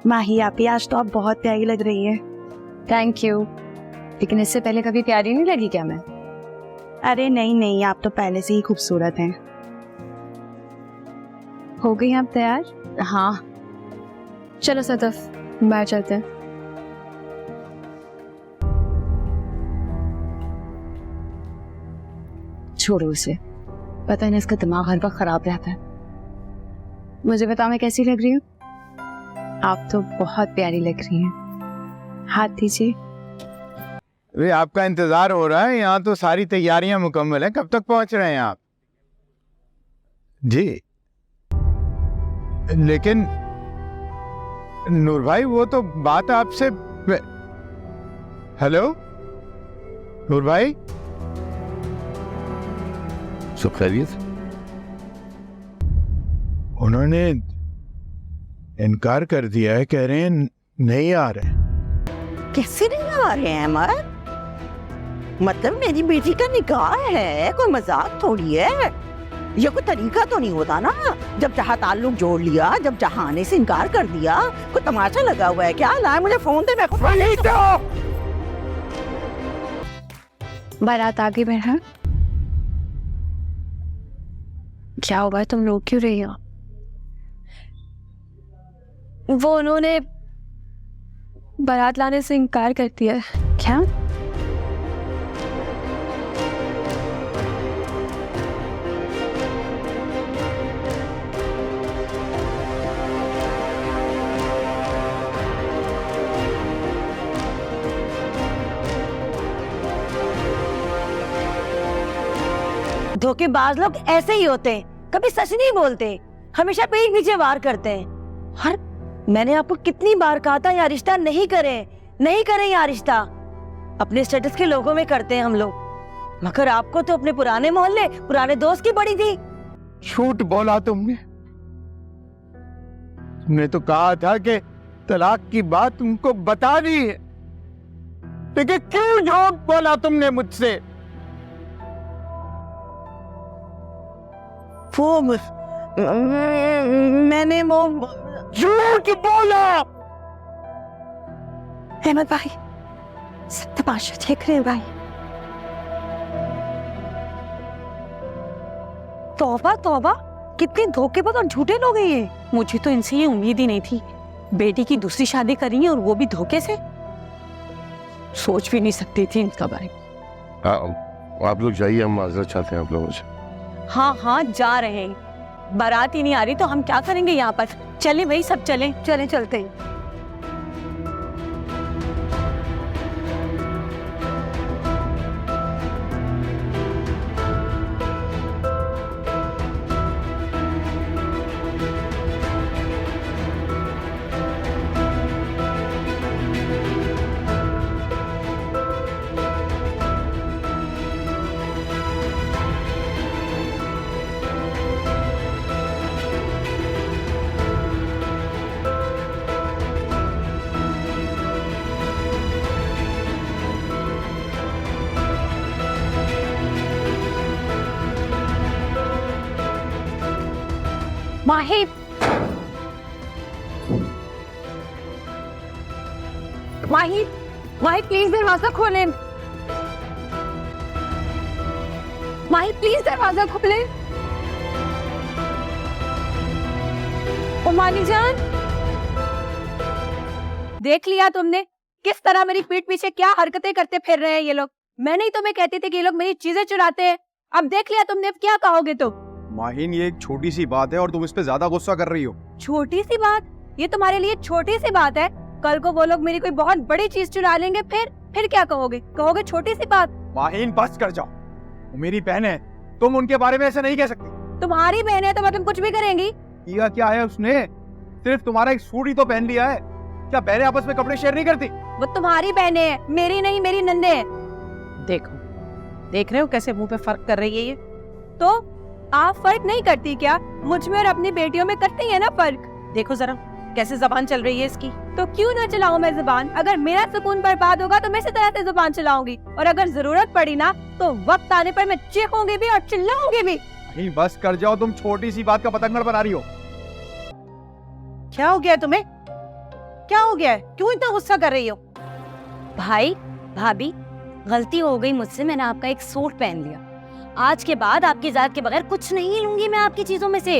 माही आपी, आज तो आप बहुत प्यारी लग रही है। Thank you. लेकिन इससे पहले कभी प्यारी नहीं लगी क्या मैं? अरे नहीं नहीं, आप तो पहले से ही खूबसूरत हैं। हो गई आप तैयार? हाँ चलो सतफ, बाहर चलते हैं। छोड़ो उसे, पता नहीं इसका दिमाग हर वक्त खराब रहता है। मुझे बताओ मैं कैसी लग रही हूँ? आप तो बहुत प्यारी लग रही हैं। हाथ दीजिए। अरे आपका इंतजार हो रहा है, यहाँ तो सारी तैयारियां मुकम्मल हैं। कब तक पहुंच रहे हैं आप? जी लेकिन नूर भाई, वो तो बात आपसे। हेलो नूर भाई, सब खैरियत? उन्होंने इनकार कर दिया है, कह रहे हैं नहीं आ रहे। कैसे नहीं आ रहे हैं अमर? मतलब मेरी बेटी का निकाह है, कोई मजाक थोड़ी है। ये कोई तरीका तो नहीं होता ना, जब चाहा ताल्लुक जोड़ लिया, जब चाहा आने से इनकार कर दिया। कोई तमाशा लगा हुआ है क्या? लाए मुझे फोन दे, मैं खुद नहीं तो। बारात आगे बढ़ा। क्या हुआ, तुम लोग क्यों रही हो? वो उन्होंने बारात लाने से इनकार कर दिया। क्या? धोखेबाज लोग ऐसे ही होते हैं, कभी सच नहीं बोलते, हमेशा पीठ पीछे वार करते हैं। हर मैंने आपको कितनी बार कहा था यार, रिश्ता नहीं करें, नहीं करें यार रिश्ता। अपने स्टेटस के लोगों में करते हैं हम लोग, मगर आपको तो अपने पुराने मोहल्ले, पुराने दोस्त की पड़ी थी। झूठ बोला तुमने। तुमने तो कहा था कि तलाक की बात तुमको बता दी है, लेकिन क्यों झूठ बोला तुमने मुझसे? वो मैंने वो झूठ बोला। अहमद भाई, सब तमाशा देख रहे हैं भाई। तौबा तौबा, कितने धोखेबाज और झूठे लोग हैं ये। मुझे तो इनसे ये उम्मीद ही नहीं थी। बेटी की दूसरी शादी करी है और वो भी धोखे से। सोच भी नहीं सकती थी इनका बारे में। आप लोग जाइए, हम माजरत चाहते हैं आप लोगों से। हाँ हाँ जा रहे हैं, बारात ही नहीं आ रही तो हम क्या करेंगे यहाँ पर। चले भाई, सब चले चले चलते हैं। माही, माही, माही प्लीज दरवाजा खोले। माही प्लीज दरवाजा खोले। ओ मानी जान, देख लिया तुमने किस तरह मेरी पीठ पीछे क्या हरकतें करते फिर रहे हैं ये लोग। मैंने ही तुम्हें कहती थी कि ये लोग मेरी चीजें चुराते हैं। अब देख लिया तुमने, अब क्या कहोगे तुम? माहिन, ये एक छोटी सी बात है और तुम इस पे ज्यादा गुस्सा कर रही हो। छोटी सी बात? ये तुम्हारे लिए छोटी सी बात है? कल को वो लोग मेरी कोई बहुत बड़ी चीज चुरा लेंगे, फिर क्या कहोगे? कहोगे छोटी सी बात? माहिन बस कर जाओ, वो मेरी बहन है, तुम उनके बारे में ऐसे नहीं कह सकती। तुम्हारी बहन है तो मतलब कुछ भी करेंगी? किया क्या है उसने? सिर्फ तुम्हारा एक सूट ही तो पहन लिया है। क्या बहनें आपस में कपड़े शेयर नहीं करती? वो तुम्हारी बहनें हैं, मेरी नहीं, मेरी नन्हे हैं। देखो, देख रहे हो कैसे मुंह पे फर्क कर रही है ये। तो आप फर्क नहीं करती क्या? मुझ में और अपनी बेटियों में करती है ना फर्क। देखो जरा कैसे जबान चल रही है इसकी। तो क्यों ना चलाऊं मैं जुबान? अगर मेरा सुकून बर्बाद होगा तो मैं इसी तरह से जुबान चलाऊंगी, और अगर जरूरत पड़ी ना तो वक्त आने पर मैं चीखूंगी भी और चिल्लाऊंगी भी। नहीं बस कर जाओ, तुम छोटी सी बात का पतंगड़ बना रही हो। क्या हो गया तुम्हें? क्या हो गया है? क्यों इतना गुस्सा कर रही हो? भाई भाभी, गलती हो गई मुझसे, मैंने आपका एक सूट पहन लिया। आज के बाद आपकी इजाजत के बगैर कुछ नहीं लूंगी मैं आपकी चीजों में से।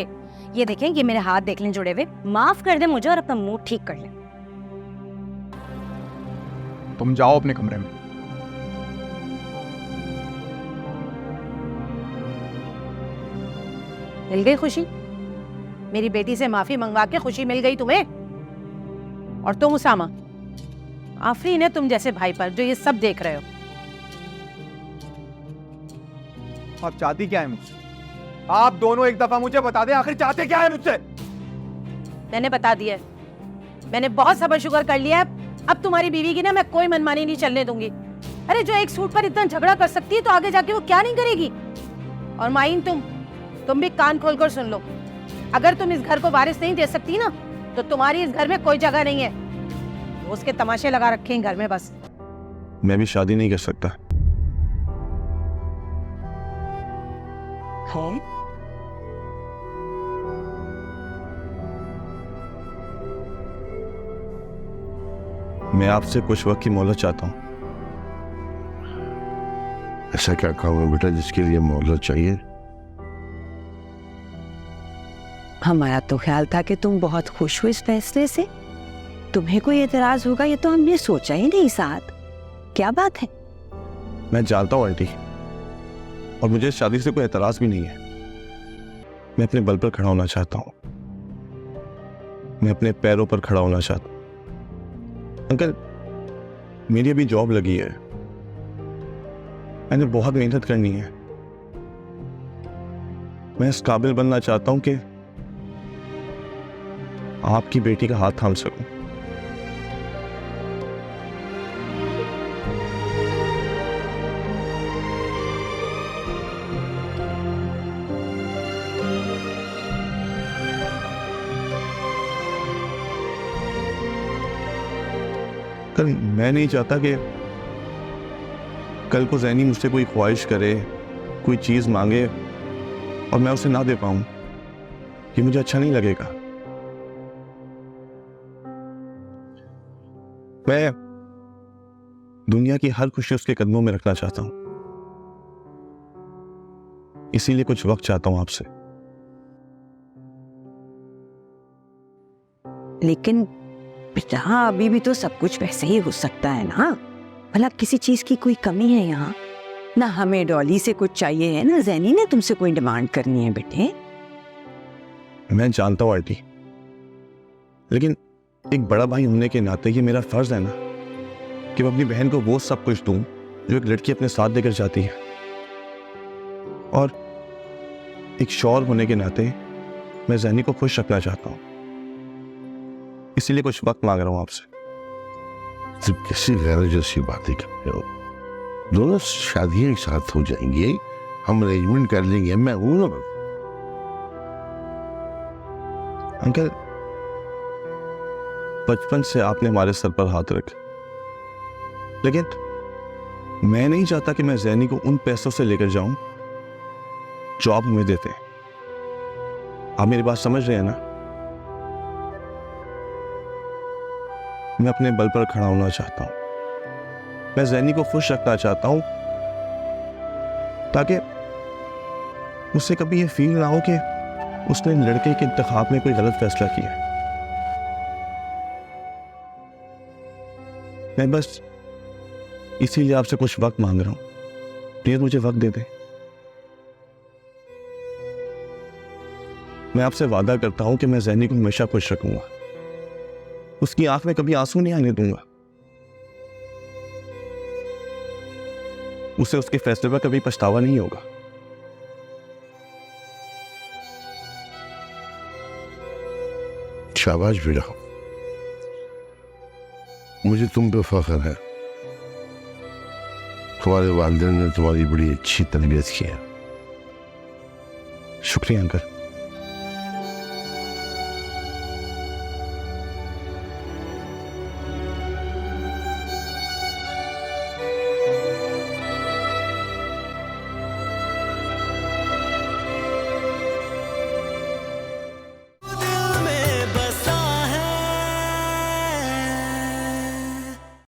ये देखें, ये मेरे हाथ देख लें जुड़े हुए। माफ कर दे मुझे और अपना मूड ठीक कर ले। तुम जाओ अपने कमरे में। मिल गई खुशी? मेरी बेटी से माफी मंगवा के खुशी मिल गई तुम्हें? और तुम उसामा, आफरीन है तुम जैसे भाई पर जो ये सब देख रहे हो। आप चाहती क्या है मुझसे? आप दोनों एक दफा मुझे बता दें, आखिर चाहते क्या है मुझसे? मैंने बता दिया, मैंने बहुत सब्र शुक्र कर लिया है। अब तुम्हारी बीवी की ना मैं कोई मनमानी नहीं चलने दूंगी। अरे जो एक सूट पर इतना झगड़ा कर सकती है तो आगे जाके वो क्या नहीं करेगी। और माइन, तुम भी कान खोलकर सुन लो, अगर तुम इस घर को वारिस नहीं दे सकती ना तो तुम्हारी इस घर में कोई जगह नहीं है। तो उसके तमाशे लगा रखे हैं घर में बस। मैं भी शादी नहीं कर सकता। है? मैं आपसे कुछ वक्त की मोहलत चाहता हूँ। ऐसा क्या काम है बेटा जिसके लिए मोहलत चाहिए? हमारा तो ख्याल था कि तुम बहुत खुश हो इस फैसले से। तुम्हें कोई एतराज होगा ये तो हमने सोचा ही नहीं। साथ क्या बात है? मैं जानता हूँ आंटी, और मुझे इस शादी से कोई एतराज भी नहीं है। मैं अपने बल पर खड़ा होना चाहता हूँ। मैं अपने पैरों पर खड़ा होना चाहता हूँ। अंकल, मेरी अभी जॉब लगी है, मैंने बहुत मेहनत करनी है। मैं इस काबिल बनना चाहता हूं कि आपकी बेटी का हाथ थाम सकूं। कल मैं नहीं चाहता कि कल को ज़ैनी मुझसे कोई ख्वाहिश करे, कोई चीज़ मांगे और मैं उसे ना दे पाऊं। ये मुझे अच्छा नहीं लगेगा। मैं दुनिया की हर खुशी उसके कदमों में रखना चाहता हूं, इसीलिए कुछ वक्त चाहता हूं आपसे। लेकिन बेटा अभी भी तो सब कुछ वैसे ही हो सकता है ना। भला किसी चीज की कोई कमी है यहाँ? ना हमें डॉली से कुछ चाहिए है, ना ज़ैनी ने तुमसे कोई डिमांड करनी है बेटे। मैं जानता हूं आंटी, लेकिन एक बड़ा भाई होने के नाते ये मेरा फर्ज है ना कि मैं अपनी बहन को वो सब कुछ दूं जो एक लड़की अपने साथ लेकर जाती है। और एक शौहर होने के नाते मैं ज़ैनी को खुश रखना चाहता हूं, इसीलिए कुछ वक्त मांग रहा हूं आपसे। सिर्फ कैसी गैर जैसी बातें कर रहे हो? दोनों शादियां एक साथ हो जाएंगी, हम अरेंजमेंट कर लेंगे। मैं हूं ना। अंकल, बचपन से आपने हमारे सर पर हाथ रखे, लेकिन मैं नहीं चाहता कि मैं ज़ैनी को उन पैसों से लेकर जाऊं जो आप हमें देते हैं। आप मेरी बात समझ रहे हैं ना? मैं अपने बल पर खड़ा होना चाहता हूं। मैं ज़ैनी को खुश रखना चाहता हूं ताकि उससे कभी ये फील ना हो कि उसने लड़के के इंतखाब में कोई गलत फैसला किया। मैं बस इसीलिए आपसे कुछ वक्त मांग रहा हूं। प्लीज मुझे वक्त दे दें। मैं आपसे वादा करता हूं कि मैं ज़ैनी को हमेशा खुश रखूंगा, उसकी आंख में कभी आंसू नहीं आने दूंगा, उसे उसके फैसले पर कभी पछतावा नहीं होगा। शाबाश बेटा, मुझे तुम पे फख्र है। तुम्हारे वालिदैन ने तुम्हारी बड़ी अच्छी तरबियत की है। शुक्रिया अंकल।